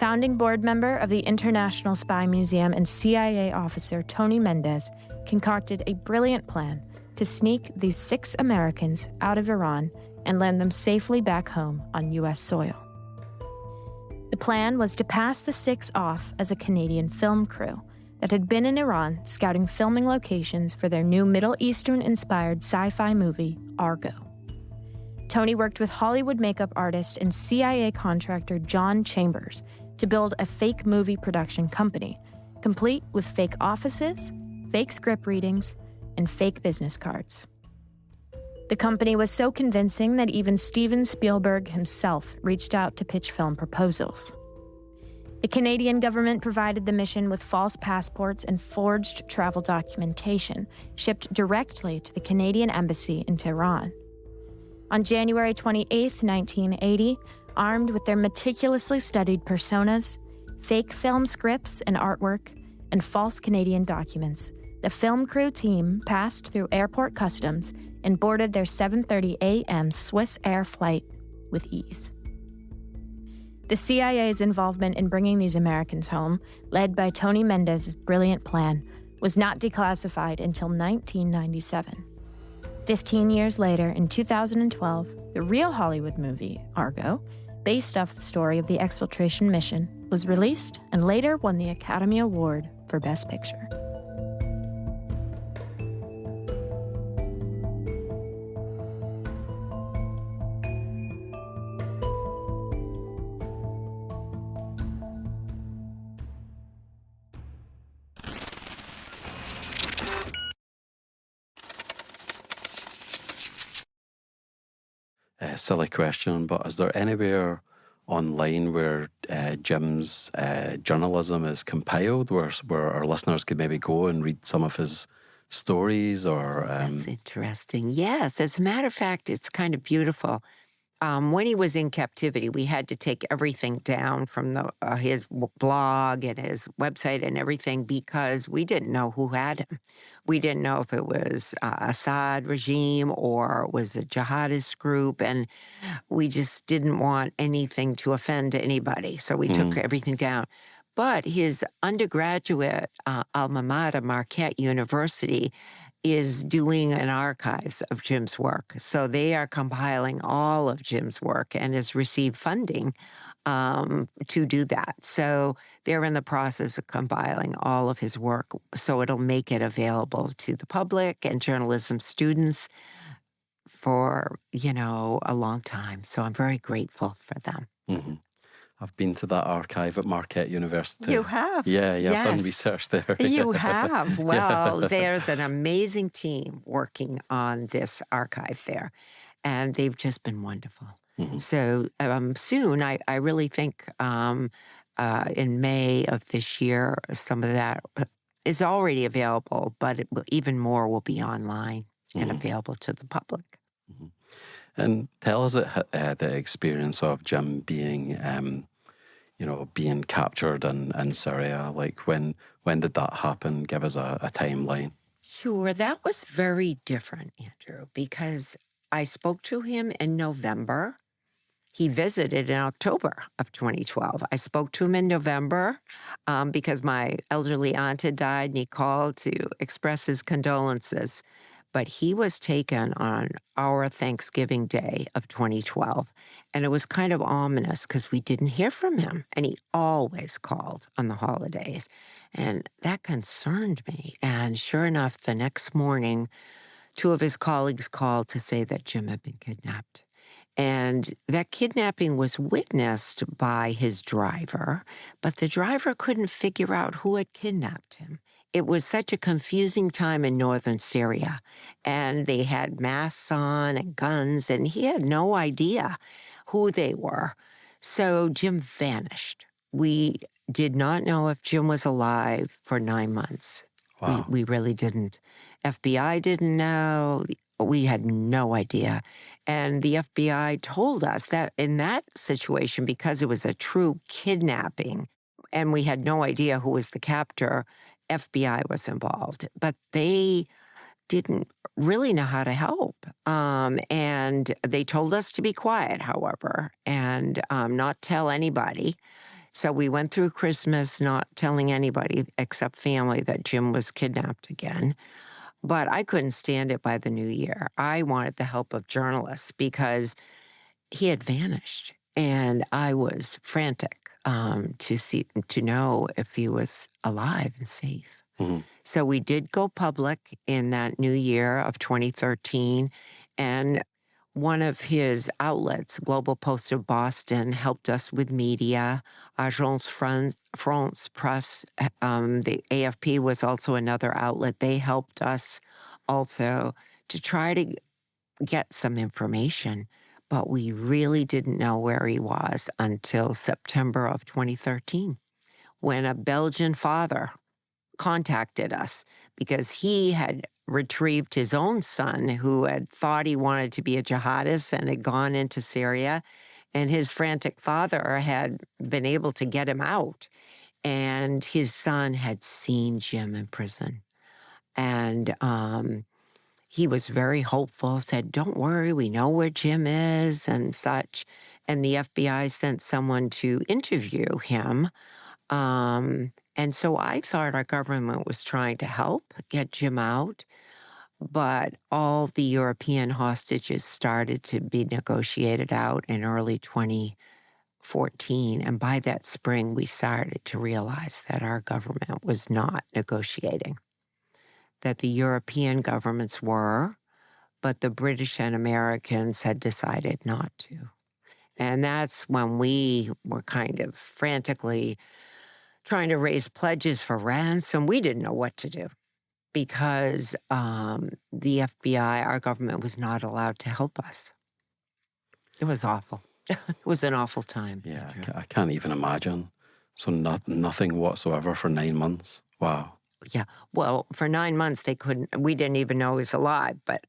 Founding board member of the International Spy Museum and CIA officer Tony Mendez concocted a brilliant plan to sneak these 6 Americans out of Iran and land them safely back home on U.S. soil. The plan was to pass the 6 off as a Canadian film crew that had been in Iran scouting filming locations for their new Middle Eastern-inspired sci-fi movie, Argo. Tony worked with Hollywood makeup artist and CIA contractor John Chambers to build a fake movie production company, complete with fake offices, fake script readings, and fake business cards. The company was so convincing that even Steven Spielberg himself reached out to pitch film proposals. The Canadian government provided the mission with false passports and forged travel documentation shipped directly to the Canadian embassy in Tehran. On January 28, 1980, armed with their meticulously studied personas, fake film scripts and artwork, and false Canadian documents, the film crew team passed through airport customs and boarded their 7:30 a.m. Swiss Air flight with ease. The CIA's involvement in bringing these Americans home, led by Tony Mendez's brilliant plan, was not declassified until 1997. 15 years later, in 2012, the real Hollywood movie, Argo, based off the story of the exfiltration mission, was released and later won the Academy Award for Best Picture. Silly question, but is there anywhere online where Jim's journalism is compiled, where our listeners could maybe go and read some of his stories? Or That's interesting. Yes, as a matter of fact, it's kind of beautiful. When he was in captivity, we had to take everything down from his blog and his website and everything because we didn't know who had him. We didn't know if it was Assad regime or it was a jihadist group, and we just didn't want anything to offend anybody, so we took everything down. But his undergraduate alma mater, Marquette University, is doing an archives of Jim's work. So they are compiling all of Jim's work and has received funding to do that. So they're in the process of compiling all of his work, so it'll make it available to the public and journalism students for, a long time. So I'm very grateful for them. Mm-hmm. I've been to that archive at Marquette University. You have? Yeah, Yes. I've done research there. You have. Well, Yeah. there's an amazing team working on this archive there, and they've just been wonderful. Mhm. So soon, I really think in May of this year, some of that is already available, but even more will be online and available to the public. Mhm. And tell us the experience of Jim being, being captured in Syria. Like when did that happen? Give us a timeline. Sure, that was very different, Andrew, because I spoke to him in November. He visited in October of 2012. I spoke to him in November because my elderly aunt had died, and he called to express his condolences. But he was taken on our Thanksgiving Day of 2012. And it was kind of ominous because we didn't hear from him. And he always called on the holidays. And that concerned me. And sure enough, the next morning, 2 of his colleagues called to say that Jim had been kidnapped. And that kidnapping was witnessed by his driver, but the driver couldn't figure out who had kidnapped him. It was such a confusing time in northern Syria, and they had masks on and guns, and he had no idea who they were. So Jim vanished. We did not know if Jim was alive for 9 months. Wow. We really didn't. FBI didn't know. We had no idea. And the FBI told us that in that situation, because it was a true kidnapping, and we had no idea who was the captor, FBI was involved, but they didn't really know how to help. And they told us to be quiet, however, and not tell anybody. So we went through Christmas not telling anybody except family that Jim was kidnapped again. But I couldn't stand it by the new year. I wanted the help of journalists because he had vanished, and I was frantic to know if he was alive and safe. Mm-hmm. So we did go public in that new year of 2013, and one of his outlets, Global Post of Boston, helped us with media. Agence France Presse, the AFP was also another outlet. They helped us also to try to get some information, but we really didn't know where he was until September of 2013, when a Belgian father contacted us because he had retrieved his own son who had thought he wanted to be a jihadist and had gone into Syria. And his frantic father had been able to get him out. And his son had seen Jim in prison. And he was very hopeful, said, "Don't worry, we know where Jim is," and such. And the FBI sent someone to interview him. And so I thought our government was trying to help get Jim out, but all the European hostages started to be negotiated out in early 2014. And by that spring, we started to realize that our government was not negotiating, that the European governments were, but the British and Americans had decided not to. And that's when we were kind of frantically trying to raise pledges for ransom. We didn't know what to do because the FBI, our government, was not allowed to help us. It was awful. It was an awful time. Yeah, I can't even imagine. So nothing whatsoever for 9 months. Wow. Yeah. Well, for 9 months, we didn't even know he was alive. But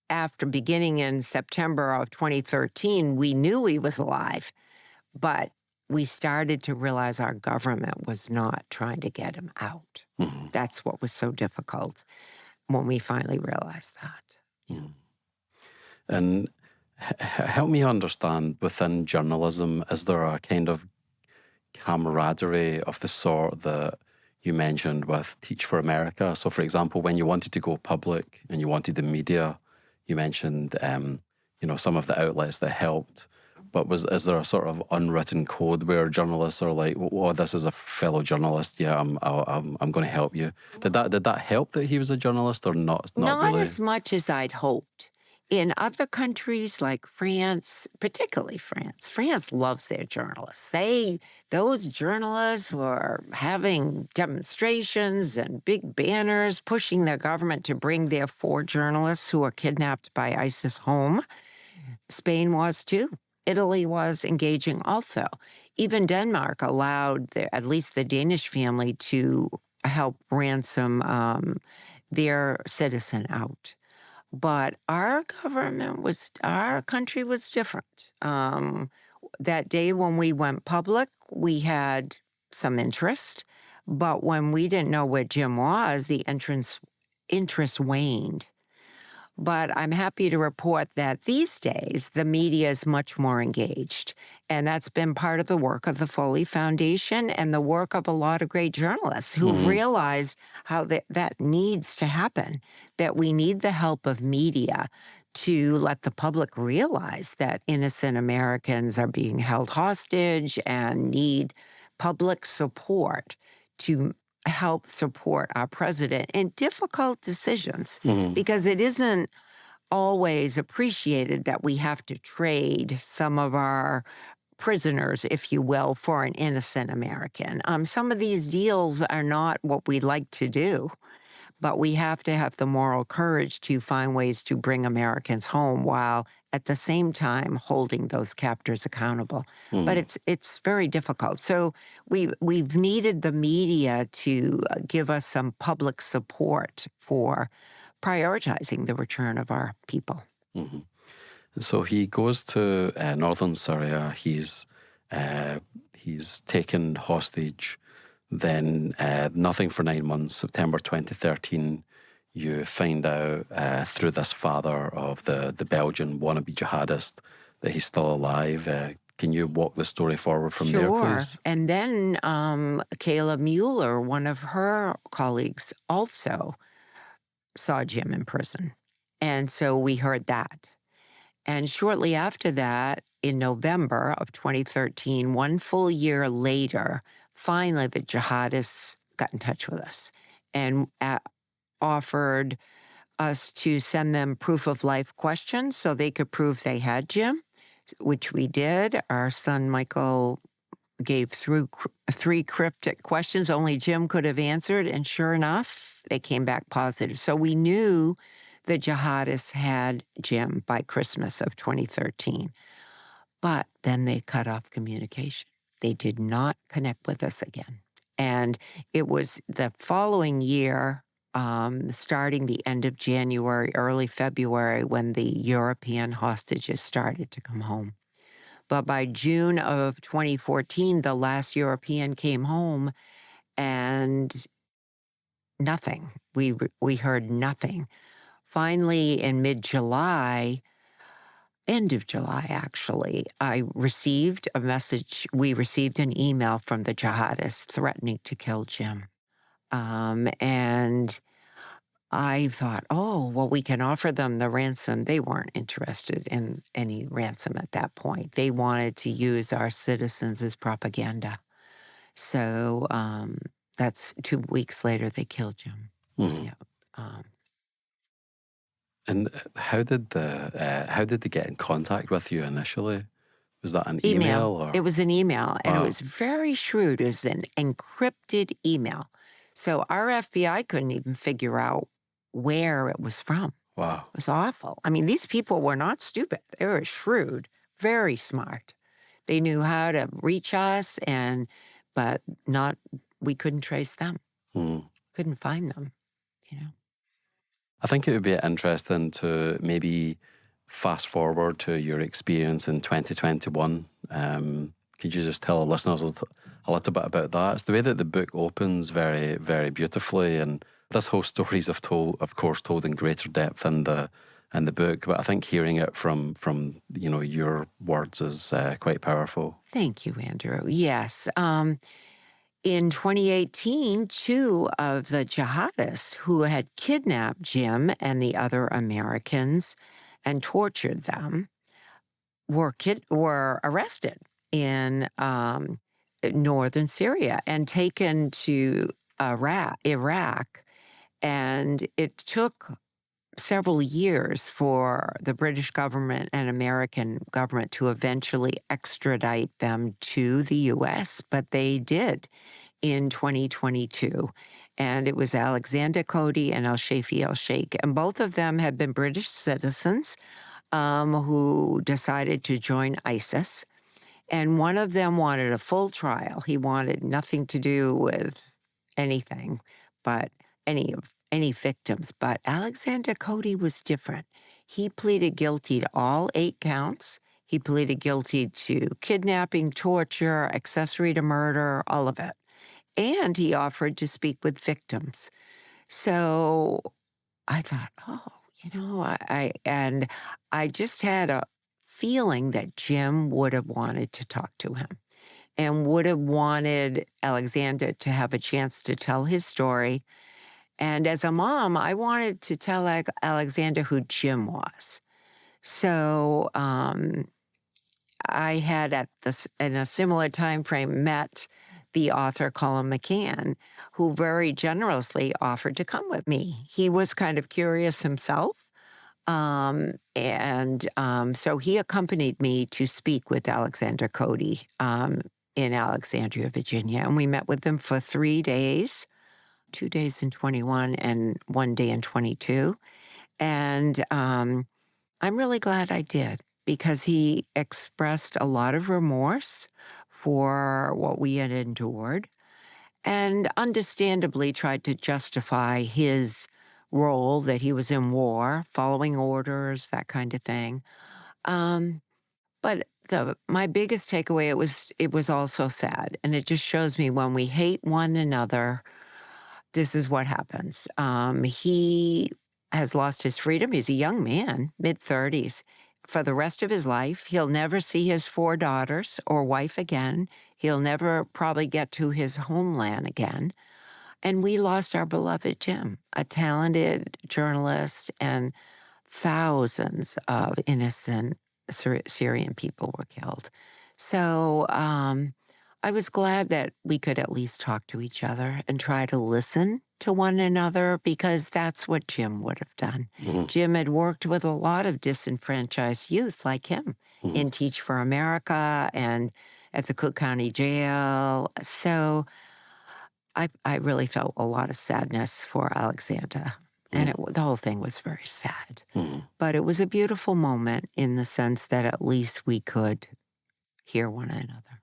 after beginning in September of 2013, we knew he was alive. But we started to realize our government was not trying to get him out. Mm-hmm. That's what was so difficult when we finally realized that. Mm. And help me understand, within journalism, is there a kind of camaraderie of the sort that you mentioned with Teach for America? So, for example, when you wanted to go public and you wanted the media, you mentioned, some of the outlets that helped. But is there a sort of unwritten code where journalists are like, "Oh, this is a fellow journalist. Yeah, I'm going to help you." Did that help that he was a journalist, or not? Not really? As much as I'd hoped. In other countries like France, particularly France loves their journalists. Those journalists were having demonstrations and big banners pushing their government to bring their 4 journalists who were kidnapped by ISIS home. Spain was too. Italy was engaging also. Even Denmark allowed at least the Danish family to help ransom their citizen out. But our country was different. That day when we went public, we had some interest. But when we didn't know where Jim was, the interest waned. But I'm happy to report that these days, the media is much more engaged. And that's been part of the work of the Foley Foundation and the work of a lot of great journalists who realized how that needs to happen, that we need the help of media to let the public realize that innocent Americans are being held hostage and need public support to help support our president in difficult decisions, because it isn't always appreciated that we have to trade some of our prisoners, if you will, for an innocent American. Some of these deals are not what we'd like to do, but we have to have the moral courage to find ways to bring Americans home while at the same time holding those captors accountable. But it's very difficult. So we've needed the media to give us some public support for prioritizing the return of our people. Mm-hmm. So he goes to northern Syria. He's taken hostage. Then nothing for 9 months. September 2013, you find out through this father of the Belgian wannabe jihadist that he's still alive. Can you walk the story forward from there, Sure. please? And then Kayla Mueller, one of her colleagues, also saw Jim in prison. And so we heard that. And shortly after that, in November of 2013, one full year later, finally the jihadists got in touch with us and offered us to send them proof of life questions so they could prove they had Jim, which we did. Our son Michael gave through 3 cryptic questions only Jim could have answered, and sure enough, they came back positive. So we knew the jihadists had Jim by Christmas of 2013. But then they cut off communication. They did not connect with us again. And it was the following year, starting the end of January, early February, when the European hostages started to come home. But by June of 2014, the last European came home and nothing. We heard nothing. Finally, in mid-July, end of July, actually, I received a message. We received an email from the jihadists threatening to kill Jim. And I thought, oh, well, we can offer them the ransom. They weren't interested in any ransom at that point. They wanted to use our citizens as propaganda. So that's 2 weeks later, they killed Jim. Mm-hmm. Yeah. And how did they get in contact with you initially? Was that an email? Or? It was an email, and it was very shrewd. It was an encrypted email. So our FBI couldn't even figure out where it was from. Wow. It was awful. I mean, these people were not stupid. They were shrewd, very smart. They knew how to reach us, but we couldn't trace them. Couldn't find them, I think it would be interesting to maybe fast forward to your experience in 2021. Could you just tell our listeners a little bit about that? It's the way that the book opens very, very beautifully, and this whole story is of course told in greater depth in the book. But I think hearing it from your words is quite powerful. Thank you, Andrew. Yes. In 2018, 2 of the jihadists who had kidnapped Jim and the other Americans and tortured them were arrested in northern Syria and taken to Iraq. And it took several years for the British government and American government to eventually extradite them to the U.S., but they did in 2022. And it was Alexander Cody and Al-Shafi al-Sheikh. And both of them had been British citizens who decided to join ISIS. And one of them wanted a full trial. He wanted nothing to do with anything, but any victims. But Alexander Cody was different. He pleaded guilty to all 8 counts. He pleaded guilty to kidnapping, torture, accessory to murder, all of it. And he offered to speak with victims. So I thought, I just had a feeling that Jim would have wanted to talk to him and would have wanted Alexander to have a chance to tell his story. And as a mom, I wanted to tell Alexander who Jim was. So I had in a similar time frame met the author Colin McCann, who very generously offered to come with me. He was kind of curious himself. So he accompanied me to speak with Alexander Cody in Alexandria, Virginia. And we met with him for 3 days, 2 days in 21 and 1 day in 22. And I'm really glad I did, because he expressed a lot of remorse for what we had endured and understandably tried to justify his role, that he was in war, following orders, that kind of thing. But my biggest takeaway, it was also sad. And it just shows me when we hate one another, this is what happens. He has lost his freedom. He's a young man, mid-30s. for the rest of his life. He'll never see his 4 daughters or wife again. He'll never probably get to his homeland again. And we lost our beloved Jim, a talented journalist, and thousands of innocent Syrian people were killed. So I was glad that we could at least talk to each other and try to listen to one another, because that's what Jim would have done. Mm-hmm. Jim had worked with a lot of disenfranchised youth like him in Teach for America and at the Cook County Jail. So I really felt a lot of sadness for Alexander. And the whole thing was very sad. But it was a beautiful moment in the sense that at least we could hear one another.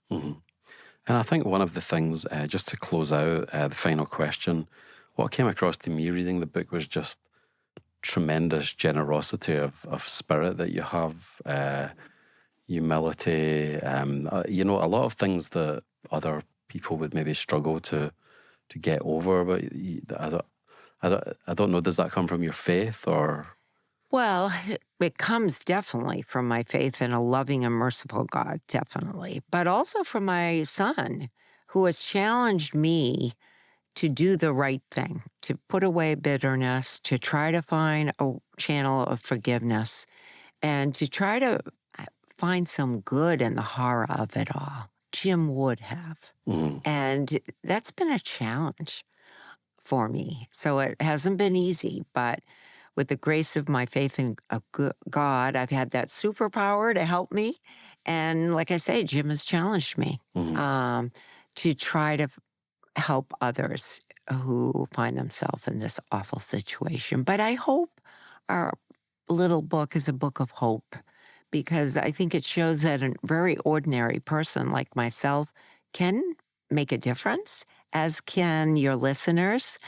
And I think one of the things, just to close out the final question, what came across to me reading the book was just tremendous generosity of spirit that you have, humility, a lot of things that other people would maybe struggle to get over. But I don't know, does that come from your faith or? Well, it comes definitely from my faith in a loving and merciful God, definitely. But also from my son, who has challenged me to do the right thing, to put away bitterness, to try to find a channel of forgiveness, and to try to find some good in the horror of it all. Jim would have. And that's been a challenge for me. So it hasn't been easy, but with the grace of my faith in God, I've had that superpower to help me. And like I say, Jim has challenged me to try to help others who find themselves in this awful situation. But I hope our little book is a book of hope, because I think it shows that a very ordinary person like myself can make a difference, as can your listeners,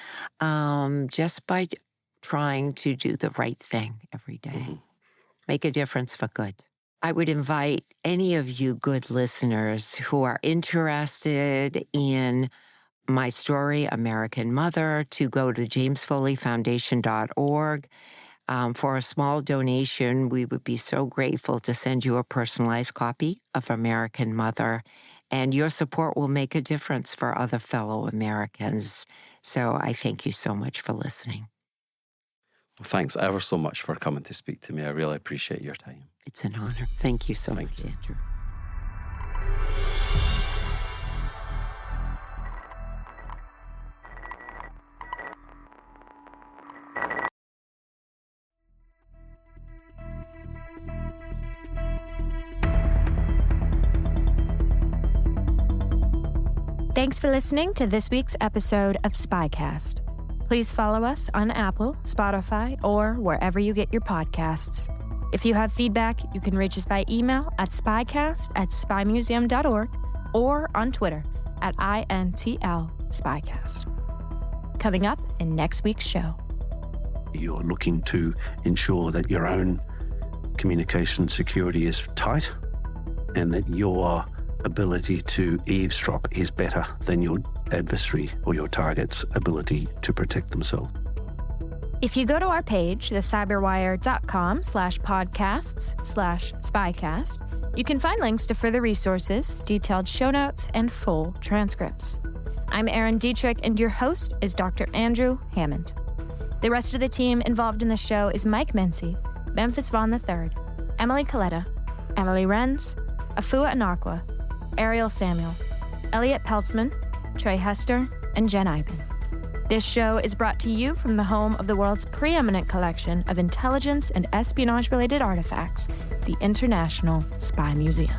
just by trying to do the right thing every day. Make a difference for good. I would invite any of you good listeners who are interested in my story, American Mother, to go to jamesfoleyfoundation.org. For a small donation, we would be so grateful to send you a personalized copy of American Mother. And your support will make a difference for other fellow Americans. So I thank you so much for listening. Well, thanks ever so much for coming to speak to me. I really appreciate your time. It's an honor. Thank you so much, Andrew. Thanks for listening to this week's episode of SpyCast. Please follow us on Apple, Spotify, or wherever you get your podcasts. If you have feedback, you can reach us by email at spycast@spymuseum.org or on Twitter at INTL SpyCast. Coming up in next week's show. You're looking to ensure that your own communication security is tight and that your ability to eavesdrop is better than your adversary or your target's ability to protect themselves. If you go to our page, thecyberwire.com/podcasts/SpyCast, you can find links to further resources, detailed show notes, and full transcripts. I'm Erin Dietrich, and your host is Dr. Andrew Hammond. The rest of the team involved in the show is Mike Mincy, Memphis Vaughn III, Emily Coletta, Emily Renz, Afua Anakwa, Ariel Samuel, Elliot Peltzman, Trey Hester, and Jen Iben. This show is brought to you from the home of the world's preeminent collection of intelligence and espionage-related artifacts, the International Spy Museum.